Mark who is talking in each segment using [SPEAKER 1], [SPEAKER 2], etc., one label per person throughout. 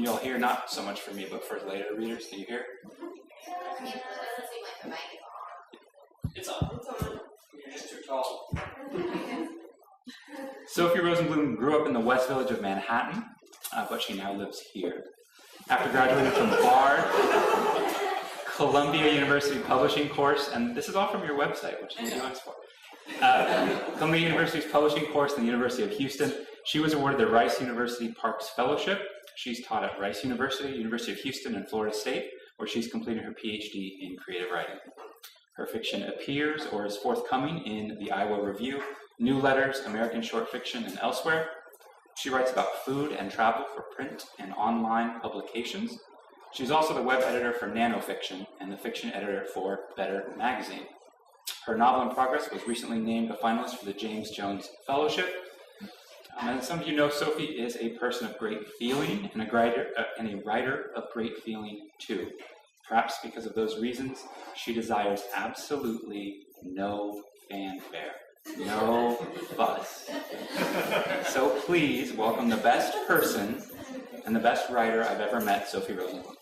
[SPEAKER 1] you'll hear not so much from me, but for later readers. Can you hear? It's on. You're just too tall. Sophie Rosenblum grew up in the West Village of Manhattan, but she now lives here. After graduating from Bard, Columbia University Publishing course, and this is all from your website, which is US for. Columbia University's publishing course and the University of Houston, she was awarded the Rice University Parks Fellowship. She's taught at Rice University, University of Houston, and Florida State, where she's completed her PhD in creative writing. Her fiction appears or is forthcoming in the Iowa Review, New Letters, American Short Fiction, and elsewhere. She writes about food and travel for print and online publications. She's also the web editor for Nanofiction and the fiction editor for Better Magazine. Her novel in progress was recently named a finalist for the James Jones Fellowship. And some of you know Sophie is a person of great feeling and a writer of great feeling too. Perhaps because of those reasons, she desires absolutely no fanfare, no fuss. So please welcome the best person and the best writer I've ever met, Sophie Rosenblum.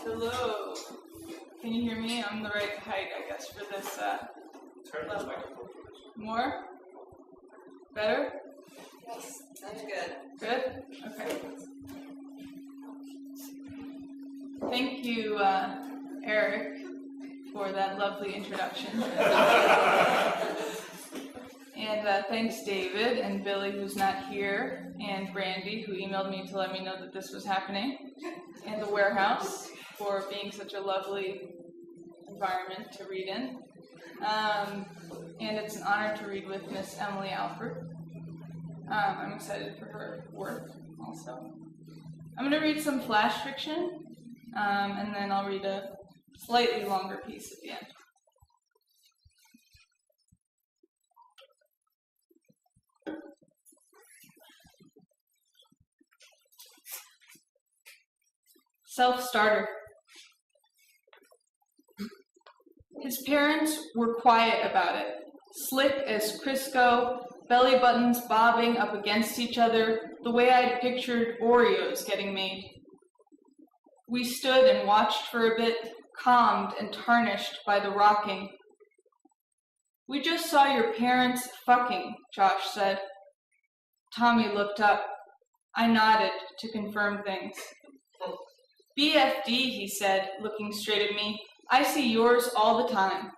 [SPEAKER 2] Hello. Can you hear me? I'm the right height, I guess, for this level. More? Better?
[SPEAKER 3] Yes, that's good.
[SPEAKER 2] Good? Okay. Thank you, Eric, for that lovely introduction. And thanks, David and Billy, who's not here, and Brandy, who emailed me to let me know that this was happening, and the Warehouse for being such a lovely environment to read in. And it's an honor to read with Miss Emily Alford. I'm excited for her work also. I'm going to read some flash fiction, and then I'll read a slightly longer piece at the end. Self-starter. His parents were quiet about it, slick as Crisco, belly buttons bobbing up against each other, the way I'd pictured Oreos getting made. We stood and watched for a bit, calmed and tarnished by the rocking. "We just saw your parents fucking," Josh said. Tommy looked up. I nodded to confirm things. "BFD," he said, looking straight at me. "I see yours all the time."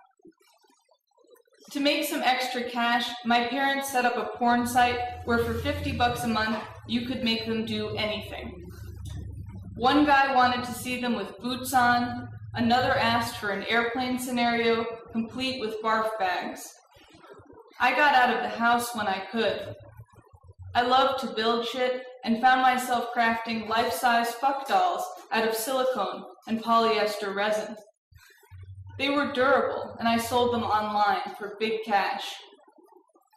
[SPEAKER 2] To make some extra cash, my parents set up a porn site where for $50 a month, you could make them do anything. One guy wanted to see them with boots on, another asked for an airplane scenario, complete with barf bags. I got out of the house when I could. I loved to build shit and found myself crafting life-size fuck dolls out of silicone and polyester resin. They were durable, and I sold them online for big cash.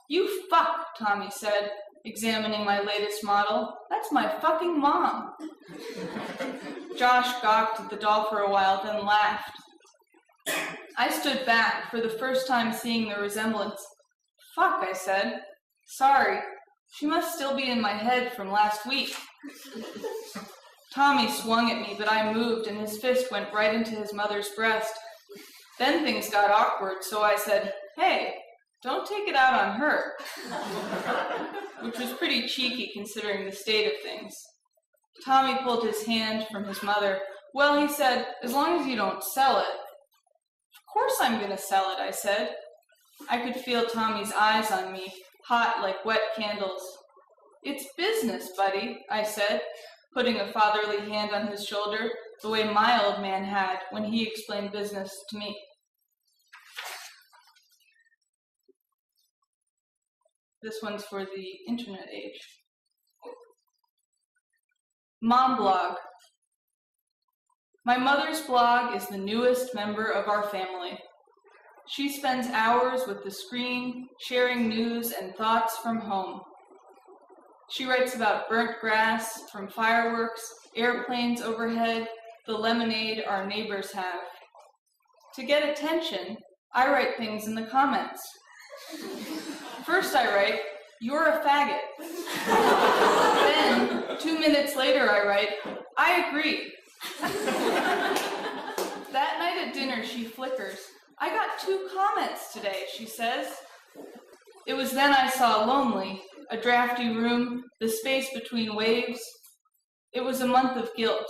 [SPEAKER 2] "You fuck," Tommy said, examining my latest model. "That's my fucking mom." Josh gawked at the doll for a while, then laughed. I stood back, for the first time seeing the resemblance. "Fuck," I said. "Sorry. She must still be in my head from last week." Tommy swung at me, but I moved, and his fist went right into his mother's breast. Then things got awkward, so I said, "Hey, don't take it out on her," which was pretty cheeky considering the state of things. Tommy pulled his hand from his mother. "Well," he said, "as long as you don't sell it." "Of course I'm going to sell it," I said. I could feel Tommy's eyes on me, hot like wet candles. "It's business, buddy," I said, putting a fatherly hand on his shoulder, the way my old man had when he explained business to me. This one's for the internet age. Mom blog. My mother's blog is the newest member of our family. She spends hours with the screen, sharing news and thoughts from home. She writes about burnt grass from fireworks, airplanes overhead, the lemonade our neighbors have. To get attention, I write things in the comments. First I write, "You're a faggot." Then, 2 minutes later I write, "I agree." That night at dinner she flickers, "I got 2 comments today," she says. It was then I saw lonely, a drafty room, the space between waves. It was a month of guilt.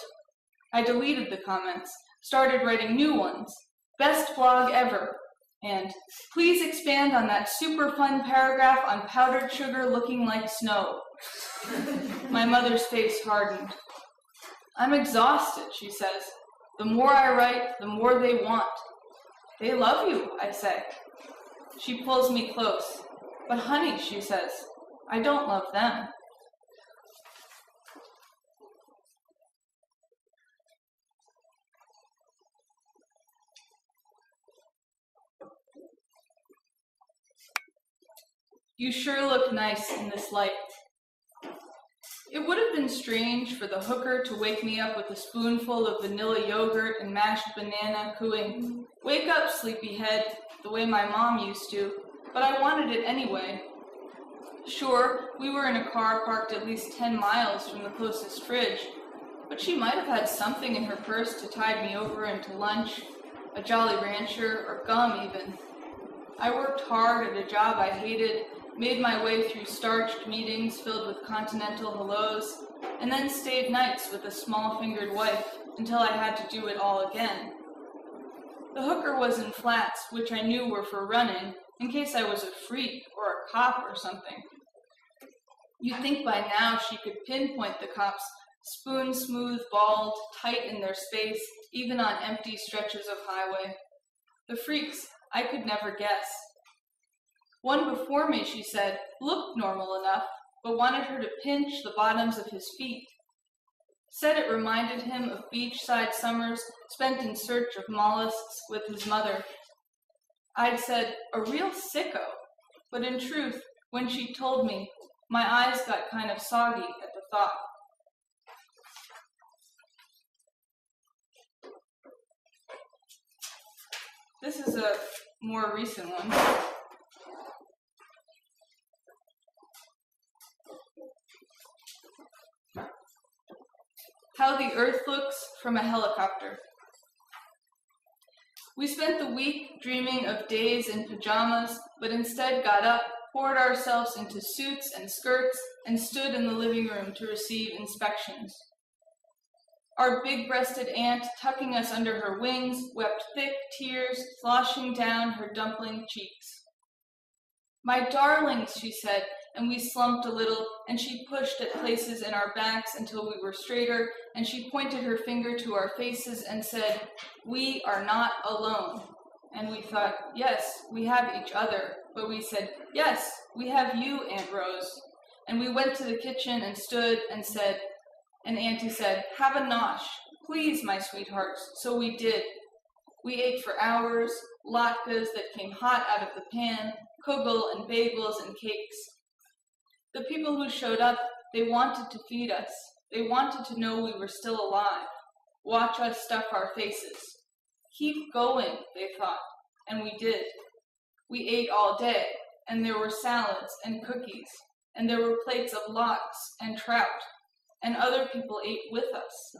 [SPEAKER 2] I deleted the comments, started writing new ones. "Best blog ever," and "Please expand on that super fun paragraph on powdered sugar looking like snow." My mother's face hardened. "I'm exhausted," she says. "The more I write, the more they want." "They love you," I say. She pulls me close. "But honey," she says, "I don't love them." You sure look nice in this light. It would have been strange for the hooker to wake me up with a spoonful of vanilla yogurt and mashed banana, cooing, "Wake up, sleepyhead," the way my mom used to, but I wanted it anyway. Sure, we were in a car parked at least 10 miles from the closest fridge, but she might have had something in her purse to tide me over into lunch, a Jolly Rancher or gum even. I worked hard at a job I hated, made my way through starched meetings filled with continental hellos, and then stayed nights with a small-fingered wife until I had to do it all again. The hooker was in flats, which I knew were for running, in case I was a freak or a cop or something. You'd think by now she could pinpoint the cops, spoon-smooth, bald, tight in their space, even on empty stretches of highway. The freaks, I could never guess. One before me, she said, looked normal enough, but wanted her to pinch the bottoms of his feet. Said it reminded him of beachside summers spent in search of mollusks with his mother. I'd said, a real sicko, but in truth, when she told me, my eyes got kind of soggy at the thought. This is a more recent one. How the Earth looks from a helicopter. We spent the week dreaming of days in pajamas, but instead got up, poured ourselves into suits and skirts, and stood in the living room to receive inspections. Our big-breasted aunt, tucking us under her wings, wept thick tears sloshing down her dumpling cheeks. "My darlings," she said, and we slumped a little, and she pushed at places in our backs until we were straighter, and she pointed her finger to our faces and said, "We are not alone." And we thought, yes, we have each other, but we said, yes, we have you, Aunt Rose. And we went to the kitchen and stood and said, and Auntie said, "Have a nosh, please, my sweethearts." So we did. We ate for hours, latkes that came hot out of the pan, kugel and bagels and cakes. The people who showed up, they wanted to feed us. They wanted to know we were still alive, watch us stuff our faces. Keep going, they thought, and we did. We ate all day, and there were salads and cookies, and there were plates of lox and trout, and other people ate with us.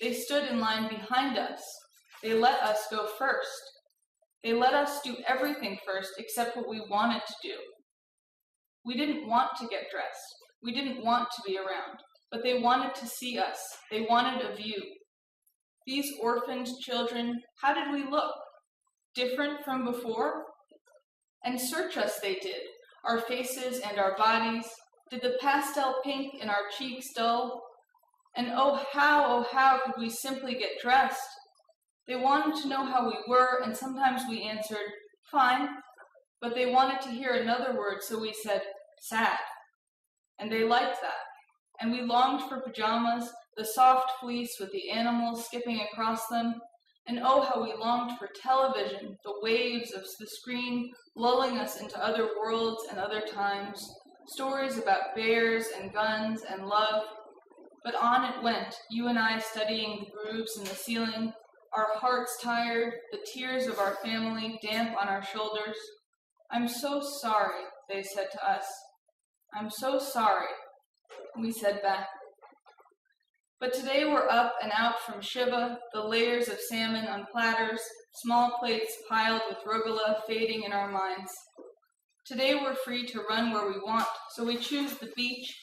[SPEAKER 2] They stood in line behind us. They let us go first. They let us do everything first except what we wanted to do. We didn't want to get dressed. We didn't want to be around, but they wanted to see us. They wanted a view. These orphaned children, how did we look? Different from before? And search us they did, our faces and our bodies. Did the pastel pink in our cheeks dull? And oh how could we simply get dressed? They wanted to know how we were, and sometimes we answered, fine. But they wanted to hear another word, so we said, sad. And they liked that. And we longed for pajamas, the soft fleece with the animals skipping across them. And oh, how we longed for television, the waves of the screen lulling us into other worlds and other times. stories about bears and guns and love. But on it went, you and I studying the grooves in the ceiling, our hearts tired, the tears of our family damp on our shoulders. "I'm so sorry," they said to us. "I'm so sorry," we said back. But today we're up and out from Shiva, the layers of salmon on platters, small plates piled with rugula fading in our minds. Today we're free to run where we want, so we choose the beach,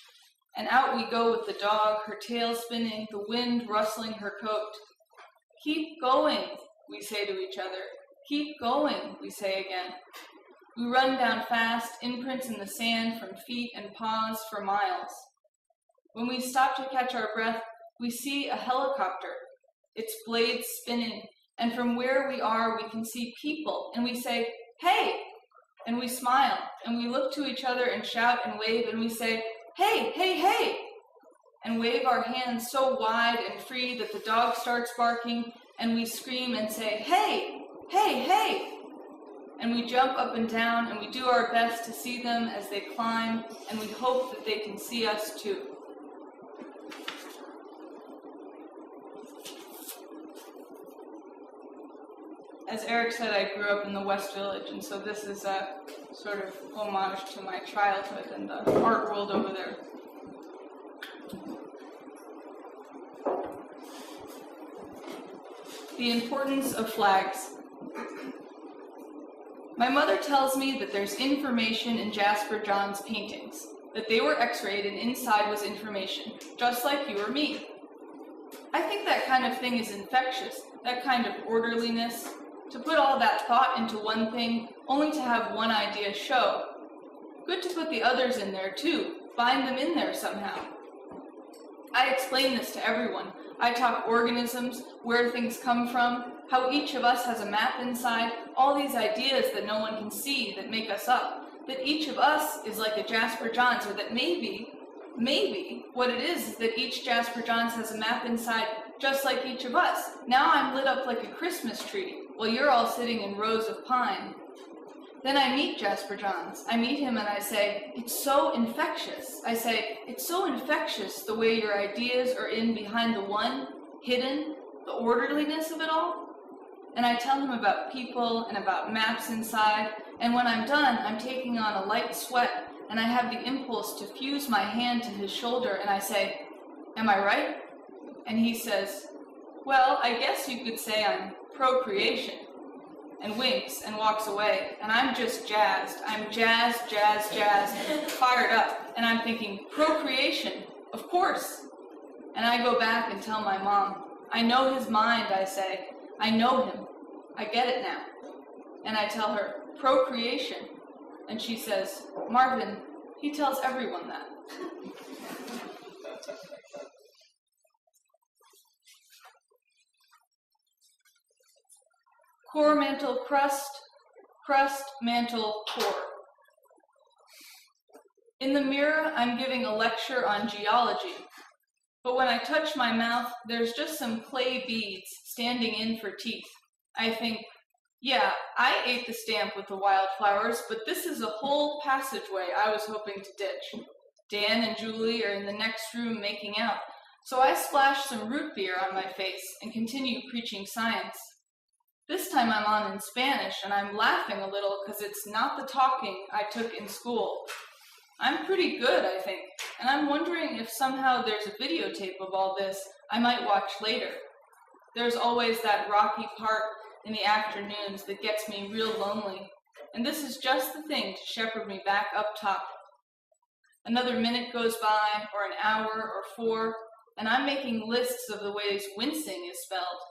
[SPEAKER 2] and out we go with the dog, her tail spinning, the wind rustling her coat. "Keep going," we say to each other. "Keep going," we say again. We run down fast, imprints in the sand from feet and paws for miles. When we stop to catch our breath, we see a helicopter, its blades spinning, and from where we are we can see people, and we say, "Hey!" And we smile, and we look to each other and shout and wave, and we say, "Hey, hey, hey!" And wave our hands so wide and free that the dog starts barking, and we scream and say, "Hey, hey, hey!" And we jump up and down, and we do our best to see them as they climb, and we hope that they can see us too. As Eric said, I grew up in the West Village, and so this is a sort of homage to my childhood and the art world over there. The importance of flags. My mother tells me that there's information in Jasper John's paintings, that they were x-rayed and inside was information, just like you or me. I think that kind of thing is infectious, that kind of orderliness, to put all that thought into one thing, only to have one idea show. Good to put the others in there too, bind them in there somehow. I explain this to everyone. I talk organisms, where things come from, how each of us has a map inside, all these ideas that no one can see that make us up, that each of us is like a Jasper Johns, or that maybe what it is that each Jasper Johns has a map inside just like each of us. Now I'm lit up like a Christmas tree, while you're all sitting in rows of pine. Then I meet Jasper Johns. I meet him and I say, "It's so infectious." I say, "It's so infectious the way your ideas are in behind the one, hidden, the orderliness of it all." And I tell him about people and about maps inside, and when I'm done, I'm taking on a light sweat, and I have the impulse to fuse my hand to his shoulder, and I say, "Am I right?" And he says, "Well, I guess you could say I'm procreation," and winks and walks away, and I'm just jazzed. I'm jazzed, fired up, and I'm thinking, procreation, of course. And I go back and tell my mom, "I know his mind," I say. "I know him. I get it now." And I tell her, "Procreation." And she says, "Marvin, he tells everyone that." Core, mantle, crust, crust, mantle, core. In the mirror, I'm giving a lecture on geology. But when I touch my mouth, there's just some clay beads standing in for teeth. I think, yeah, I ate the stamp with the wildflowers, but this is a whole passageway I was hoping to ditch. Dan and Julie are in the next room making out, so I splash some root beer on my face and continue preaching science. This time I'm on in Spanish, and I'm laughing a little because it's not the talking I took in school. I'm pretty good, I think, and I'm wondering if somehow there's a videotape of all this I might watch later. There's always that rocky part in the afternoons that gets me real lonely, and this is just the thing to shepherd me back up top. Another minute goes by, or an hour, or 4, and I'm making lists of the ways wincing is spelled.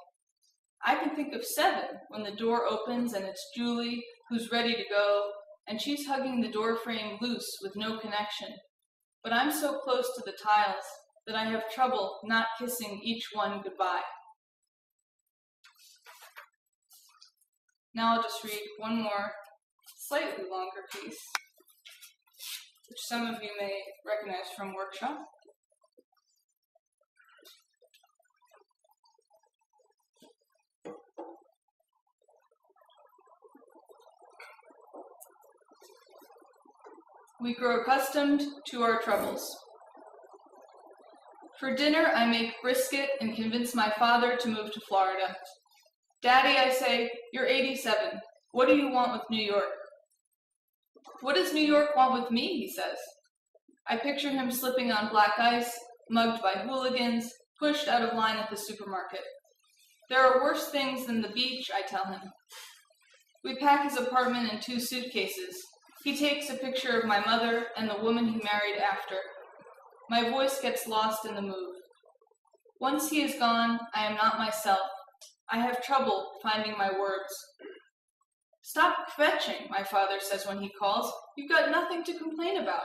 [SPEAKER 2] I can think of 7 when the door opens and it's Julie who's ready to go, and she's hugging the door frame loose with no connection. But I'm so close to the tiles that I have trouble not kissing each one goodbye. Now I'll just read one more, slightly longer piece, which some of you may recognize from workshop. We grow accustomed to our troubles. For dinner, I make brisket and convince my father to move to Florida. Daddy, I say, you're 87. What do you want with New York? What does New York want with me, he says. I picture him slipping on black ice, mugged by hooligans, pushed out of line at the supermarket. There are worse things than the beach, I tell him. We pack his apartment in 2 suitcases. He takes a picture of my mother and the woman he married after. My voice gets lost in the move. Once he is gone, I am not myself. I have trouble finding my words. Stop kvetching, my father says when he calls. You've got nothing to complain about.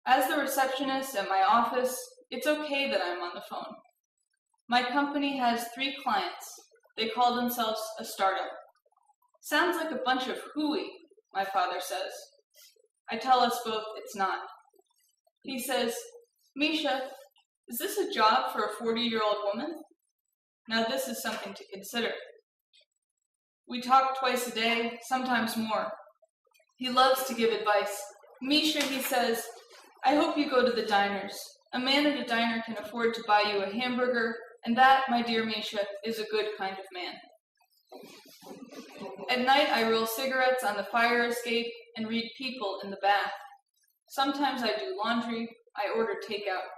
[SPEAKER 2] As the receptionist at my office, it's okay that I'm on the phone. My company has 3 clients. They call themselves a startup. Sounds like a bunch of hooey, my father says. I tell us both it's not. He says, Misha, is this a job for a 40-year-old woman? Now this is something to consider. We talk twice a day, sometimes more. He loves to give advice. Misha, he says, I hope you go to the diners. A man at a diner can afford to buy you a hamburger, and that, my dear Misha, is a good kind of man. At night, I roll cigarettes on the fire escape and read People in the bath. Sometimes I do laundry. I order takeout.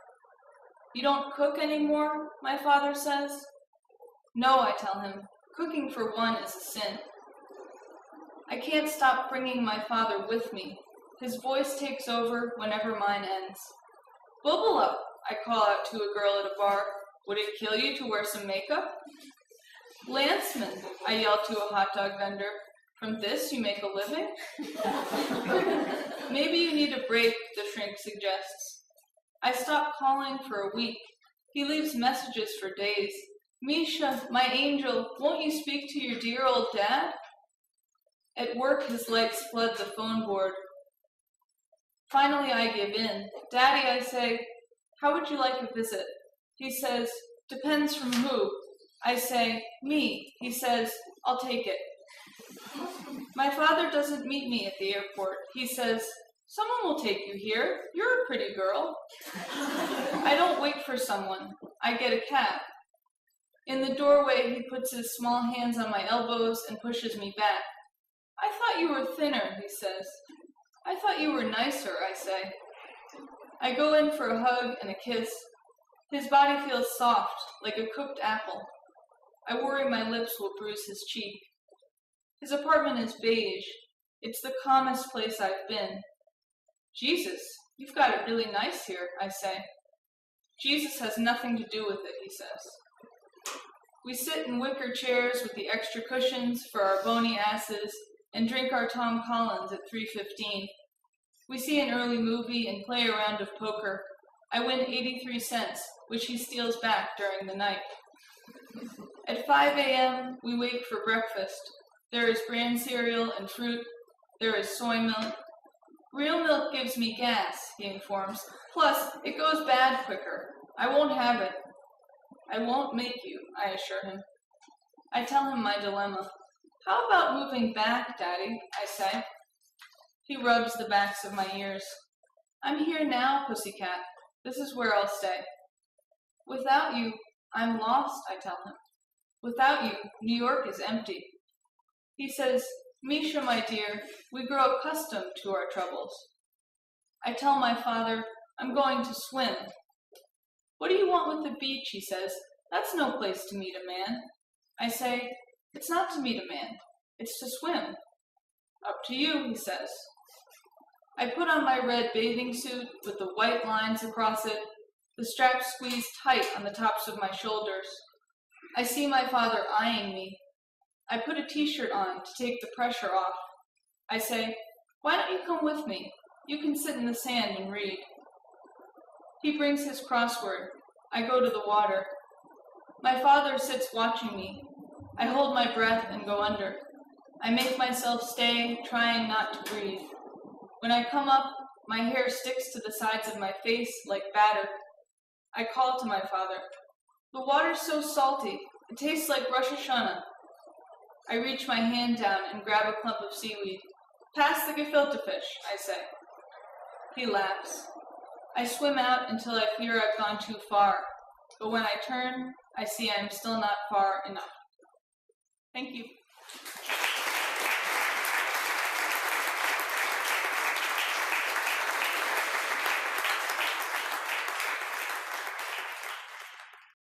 [SPEAKER 2] You don't cook anymore, my father says. No, I tell him. Cooking for one is a sin. I can't stop bringing my father with me. His voice takes over whenever mine ends. Bubble up, I call out to a girl at a bar. Would it kill you to wear some makeup? Lanceman, I yell to a hot dog vendor. From this you make a living? Maybe you need a break, the shrink suggests. I stop calling for a week. He leaves messages for days. Misha, my angel, won't you speak to your dear old dad? At work, his lights flood the phone board. Finally, I give in. Daddy, I say, how would you like a visit? He says, depends from who. I say, me. He says, I'll take it. My father doesn't meet me at the airport. He says, someone will take you here. You're a pretty girl. I don't wait for someone. I get a cab. In the doorway, he puts his small hands on my elbows and pushes me back. I thought you were thinner, he says. I thought you were nicer, I say. I go in for a hug and a kiss. His body feels soft, like a cooked apple. I worry my lips will bruise his cheek. His apartment is beige. It's the calmest place I've been. Jesus, you've got it really nice here, I say. Jesus has nothing to do with it, he says. We sit in wicker chairs with the extra cushions for our bony asses and drink our Tom Collins at 3:15. We see an early movie and play a round of poker. I win 83 cents, which he steals back during the night. At 5 a.m., we wake for breakfast. There is bran cereal and fruit. There is soy milk. Real milk gives me gas, he informs. Plus, it goes bad quicker. I won't have it. I won't make you, I assure him. I tell him my dilemma. How about moving back, Daddy, I say. He rubs the backs of my ears. I'm here now, pussycat. This is where I'll stay. Without you, I'm lost, I tell him. Without you, New York is empty. He says, Misha, my dear, we grow accustomed to our troubles. I tell my father, I'm going to swim. What do you want with the beach, he says. That's no place to meet a man. I say, it's not to meet a man. It's to swim. Up to you, he says. I put on my red bathing suit with the white lines across it, the straps squeezed tight on the tops of my shoulders. I see my father eyeing me. I put a t-shirt on to take the pressure off. I say, why don't you come with me? You can sit in the sand and read. He brings his crossword. I go to the water. My father sits watching me. I hold my breath and go under. I make myself stay, trying not to breathe. When I come up, my hair sticks to the sides of my face like batter. I call to my father. The water's so salty. It tastes like Rosh Hashanah. I reach my hand down and grab a clump of seaweed. Pass the gefilte fish, I say. He laughs. I swim out until I fear I've gone too far, but when I turn, I see I'm still not far enough. Thank you.